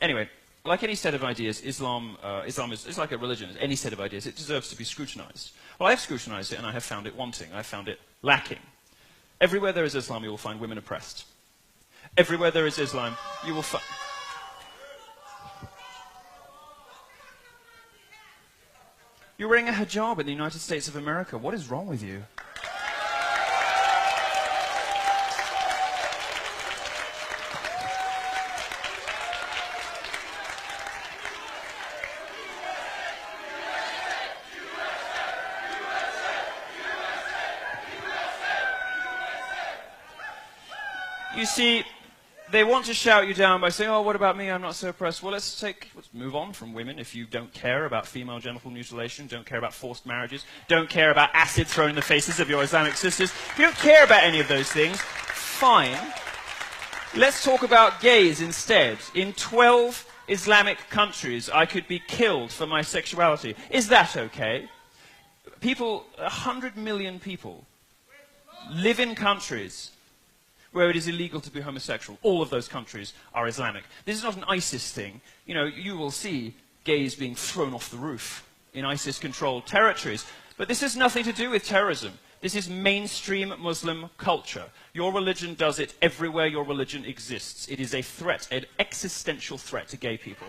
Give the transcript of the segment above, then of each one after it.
Anyway, like any set of ideas, Islam is like a religion. Any set of ideas, it deserves to be scrutinized. Well, I've scrutinized it, and I have found it wanting. I have found it lacking. Everywhere there is Islam, you will find women oppressed. Everywhere there is Islam, you will find... You're wearing a hijab in the United States of America. What is wrong with you? You see, they want to shout you down by saying, oh, what about me? I'm not so oppressed. Well, let's move on from women. If you don't care about female genital mutilation, don't care about forced marriages, don't care about acid thrown in the faces of your Islamic sisters, if you don't care about any of those things, fine. Let's talk about gays instead. In 12 Islamic countries, I could be killed for my sexuality. Is that okay? 100 million people live in countries where it is illegal to be homosexual. All of those countries are Islamic. This is not an ISIS thing. You know, you will see gays being thrown off the roof in ISIS-controlled territories. But this has nothing to do with terrorism. This is mainstream Muslim culture. Your religion does it everywhere your religion exists. It is a threat, an existential threat to gay people.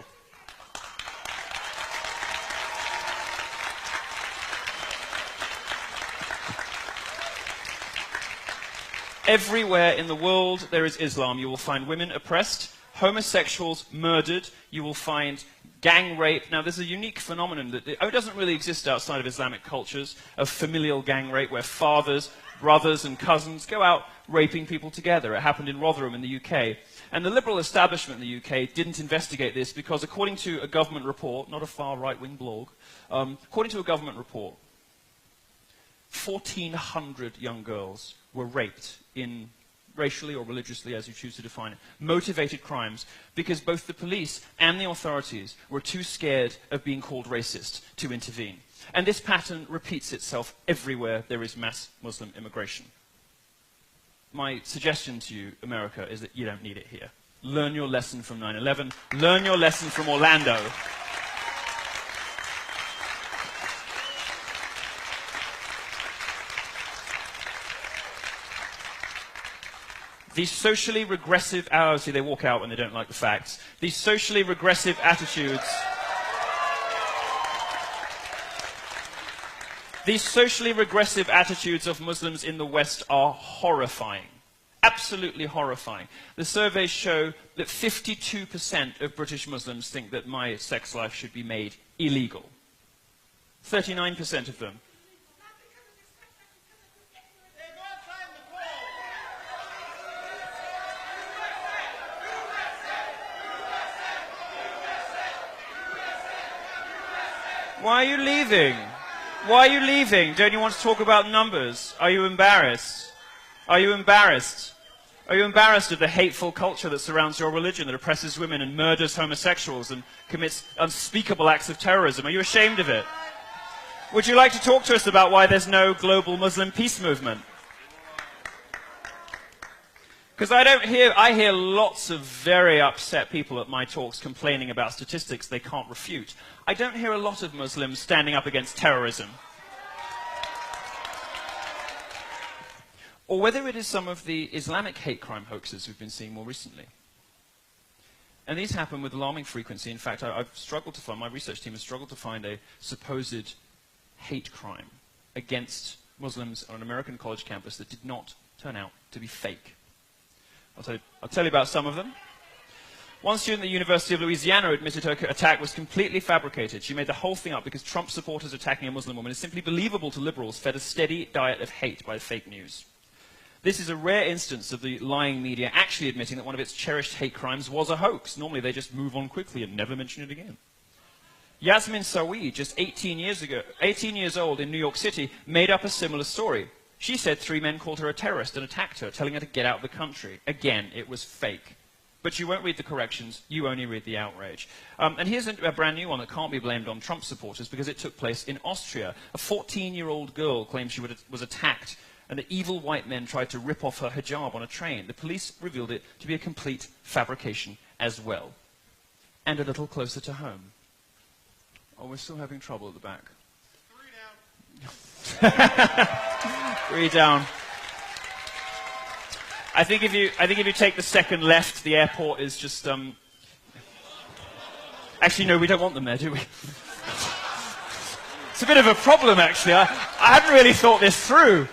Everywhere in the world there is Islam, you will find women oppressed, homosexuals murdered, you will find gang rape. Now, there's a unique phenomenon that doesn't really exist outside of Islamic cultures, of familial gang rape, where fathers, brothers, and cousins go out raping people together. It happened in Rotherham in the UK. And the liberal establishment in the UK didn't investigate this because, according to a government report, not a far right-wing blog, according to a government report, 1,400 young girls were raped in racially or religiously, as you choose to define it, motivated crimes, because both the police and the authorities were too scared of being called racist to intervene. And this pattern repeats itself everywhere there is mass Muslim immigration. My suggestion to you, America, is that you don't need it here. Learn your lesson from 9/11. Learn your lesson from Orlando. These socially regressive, see, they walk out when they don't like the facts. These socially regressive attitudes, of Muslims in the West are horrifying. Absolutely horrifying. The surveys show that 52% of British Muslims think that my sex life should be made illegal. 39% of them. Why are you leaving? Why are you leaving? Don't you want to talk about numbers? Are you embarrassed? Are you embarrassed? Are you embarrassed of the hateful culture that surrounds your religion, that oppresses women and murders homosexuals and commits unspeakable acts of terrorism? Are you ashamed of it? Would you like to talk to us about why there's no global Muslim peace movement? Because I hear lots of very upset people at my talks complaining about statistics they can't refute. I don't hear a lot of Muslims standing up against terrorism. Or whether it is some of the Islamic hate crime hoaxes we've been seeing more recently. And these happen with alarming frequency. In fact, my research team has struggled to find a supposed hate crime against Muslims on an American college campus that did not turn out to be fake. I'll tell you about some of them. One student at the University of Louisiana admitted her attack was completely fabricated. She made the whole thing up because Trump supporters attacking a Muslim woman is simply believable to liberals fed a steady diet of hate by fake news. This is a rare instance of the lying media actually admitting that one of its cherished hate crimes was a hoax. Normally they just move on quickly and never mention it again. Yasmin Sawi, just 18 years old in New York City, made up a similar story. She said 3 men called her a terrorist and attacked her, telling her to get out of the country. Again, it was fake. But you won't read the corrections, you only read the outrage. And here's a brand new one that can't be blamed on Trump supporters because it took place in Austria. A 14-year-old girl claimed she was attacked, and the evil white men tried to rip off her hijab on a train. The police revealed it to be a complete fabrication as well. and a little closer to home. Oh, we're still having trouble at the back. 3 down. 3 down. I think if you take the second left, the airport is just Actually, no, we don't want them there, do we? It's a bit of a problem, actually. I hadn't really thought this through.